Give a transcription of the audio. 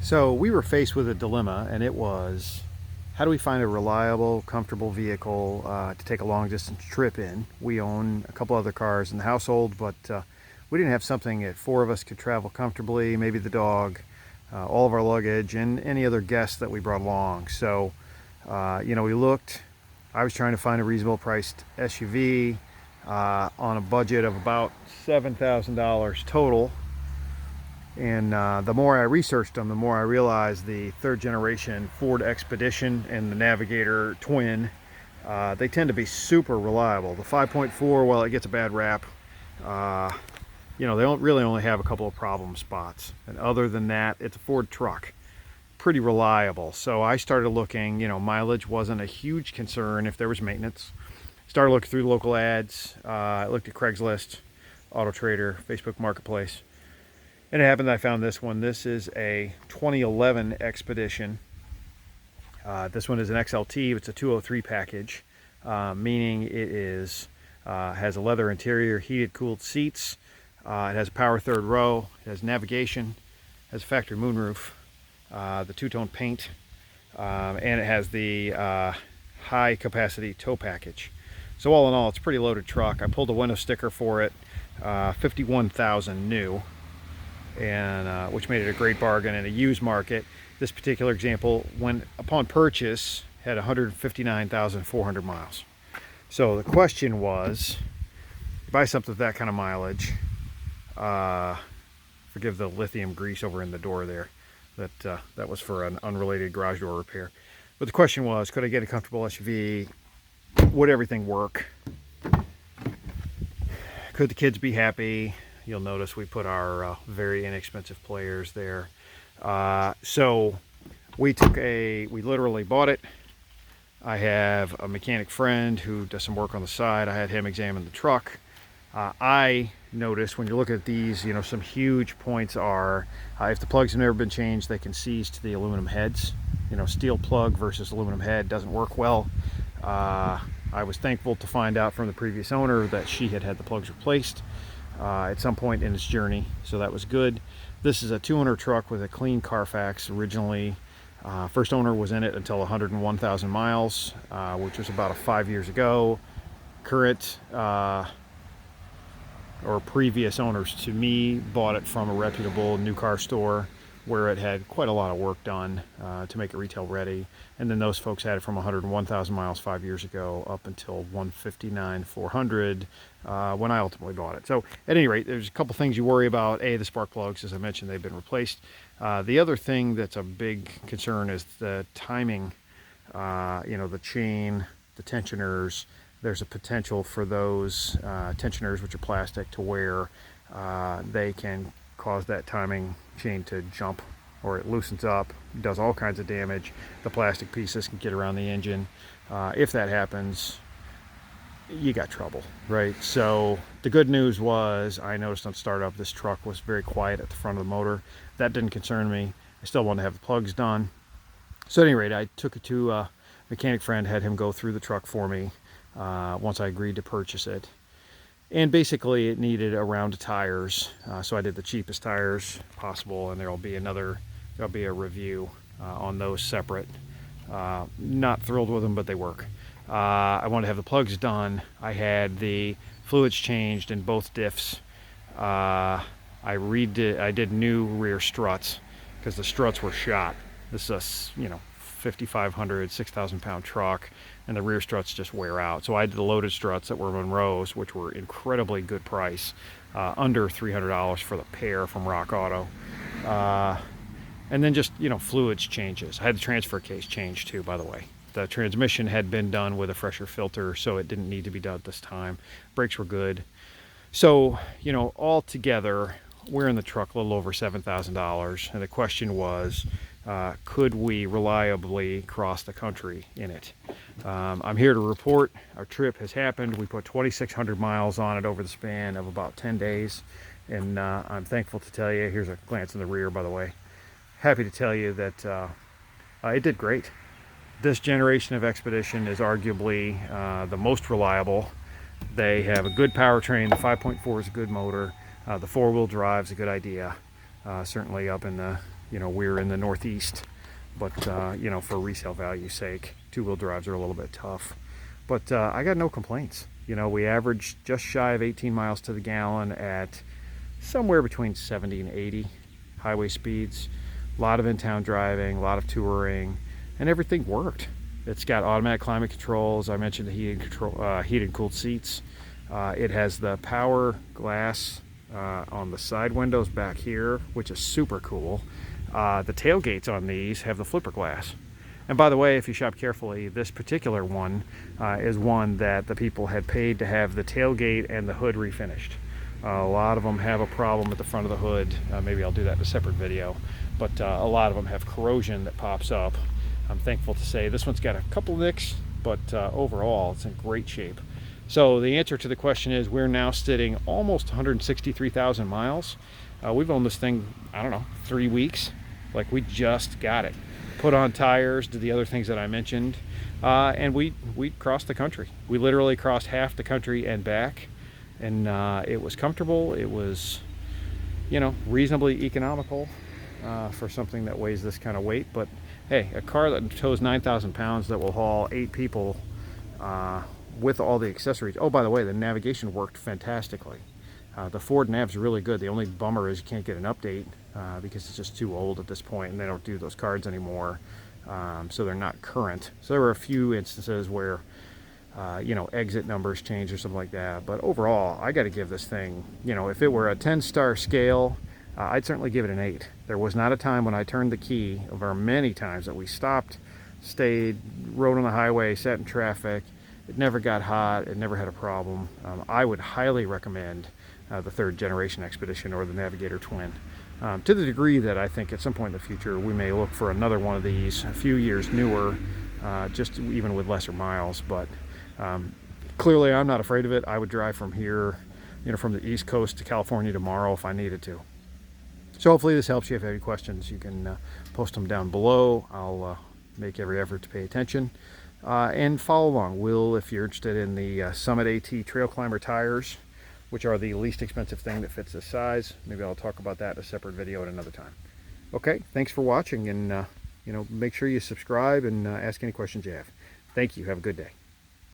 So we were faced with a dilemma, and it was, how do we find a reliable, comfortable vehicle to take a long distance trip in? We own a couple other cars in the household, but we didn't have something that four of us could travel comfortably, maybe the dog, all of our luggage, and any other guests that we brought along. So, we looked. I was trying to find a reasonable priced SUV on a budget of about $7,000 total. And the more I researched them, the more I realized the third generation Ford Expedition and the Navigator Twin, they tend to be super reliable. The 5.4, while it gets a bad rap, they don't really only have a couple of problem spots. And other than that, it's a Ford truck. Pretty reliable. So I started looking, mileage wasn't a huge concern if there was maintenance. Started looking through local ads. I looked at Craigslist, Auto Trader, Facebook Marketplace. And it happened that I found this one. This is a 2011 Expedition. This one is an XLT. It's a 203 package, meaning it is has a leather interior, heated, cooled seats. It has a power third row. It has navigation. It has a factory moonroof. The two-tone paint, and it has the high-capacity tow package. So all in all, it's a pretty loaded truck. I pulled a window sticker for it, $51,000 new. And which made it a great bargain in a used market. This particular example, when upon purchase, had 159,400 miles. So the question was, buy something with that kind of mileage. Forgive the lithium grease over in the door there. That was for an unrelated garage door repair. But the question was, could I get a comfortable SUV? Would everything work? Could the kids be happy? You'll notice we put our very inexpensive players there. So we literally bought it. I have a mechanic friend who does some work on the side. I had him examine the truck. I noticed when you're looking at these, some huge points are, if the plugs have never been changed, they can seize to the aluminum heads. Steel plug versus aluminum head doesn't work well. I was thankful to find out from the previous owner that she had the plugs replaced at some point in its journey, so that was good. This is a 200 truck with a clean Carfax. Originally, first owner was in it until 101,000 miles, which was about 5 years ago. Current or previous owners to me bought it from a reputable new car store where it had quite a lot of work done to make it retail ready, and then those folks had it from 101,000 miles 5 years ago up until 159,400 when I ultimately bought it. So at any rate, there's a couple things you worry about. The spark plugs, as I mentioned, they've been replaced. The other thing that's a big concern is the timing. The chain, the tensioners. There's a potential for those tensioners, which are plastic, to where they can cause that timing chain to jump, or it loosens up, does all kinds of damage. The plastic pieces can get around the engine. If that happens, you got trouble, right? So the good news was, I noticed on startup this truck was very quiet at the front of the motor. That didn't concern me. I still wanted to have the plugs done. So at any rate, I took it to a mechanic friend, had him go through the truck for me once I agreed to purchase it. And basically it needed a round of tires, so I did the cheapest tires possible, and there'll be a review on those separate. Not thrilled with them, but they work. I wanted to have the plugs done. I had the fluids changed in both diffs. I did new rear struts because the struts were shot. This is a 5,500, 6,000 pound truck, and the rear struts just wear out. So I did the loaded struts that were Monroe's, which were incredibly good price, under $300 for the pair from Rock Auto. And then just, fluids changes. I had the transfer case changed too, by the way. The transmission had been done with a fresher filter, so it didn't need to be done this time. Brakes were good. So, all together, we're in the truck a little over $7,000. And the question was, could we reliably cross the country in it? I'm here to report our trip has happened. We put 2,600 miles on it over the span of about 10 days. And I'm thankful to tell you, here's a glance in the rear, by the way. Happy to tell you that it did great. This generation of Expedition is arguably the most reliable. They have a good powertrain. The 5.4 is a good motor. The four-wheel drive is a good idea. Certainly up in the we're in the Northeast, but for resale value sake, two-wheel drives are a little bit tough. But I got no complaints. We averaged just shy of 18 miles to the gallon at somewhere between 70 and 80 highway speeds. A lot of in-town driving, a lot of touring, and everything worked. It's got automatic climate controls. I mentioned the heated and cooled seats. It has the power glass on the side windows back here, which is super cool. The tailgates on these have the flipper glass. And by the way, if you shop carefully, this particular one is one that the people had paid to have the tailgate and the hood refinished. A lot of them have a problem at the front of the hood. Maybe I'll do that in a separate video. But a lot of them have corrosion that pops up. I'm thankful to say this one's got a couple nicks, but overall it's in great shape. So the answer to the question is we're now sitting almost 163,000 miles. We've owned this thing, I don't know, 3 weeks. Like, we just got it. Put on tires, did the other things that I mentioned, and we crossed the country. We literally crossed half the country and back, and it was comfortable. It was, reasonably economical for something that weighs this kind of weight. But hey, a car that tows 9,000 pounds that will haul 8 people with all the accessories. Oh, by the way, the navigation worked fantastically. The Ford Nav's really good. The only bummer is you can't get an update because it's just too old at this point, and they don't do those cards anymore, so they're not current. So there were a few instances where exit numbers change or something like that. But overall, I got to give this thing, if it were a 10-star scale, I'd certainly give it an 8. There was not a time when I turned the key. There are many times that we stopped, stayed, rode on the highway, sat in traffic. It never got hot. It never had a problem. I would highly recommend the 3rd generation Expedition or the Navigator Twin, to the degree that I think at some point in the future we may look for another one of these, a few years newer, just even with lesser miles. But clearly I'm not afraid of it. I would drive from here, from the East Coast to California tomorrow if I needed to. So hopefully this helps you. If you have any questions, you can post them down below. I'll make every effort to pay attention and follow along. If you're interested in the Summit AT Trail Climber tires, which are the least expensive thing that fits this size, maybe I'll talk about that in a separate video at another time. Okay, thanks for watching, and make sure you subscribe and ask any questions you have. Thank you. Have a good day.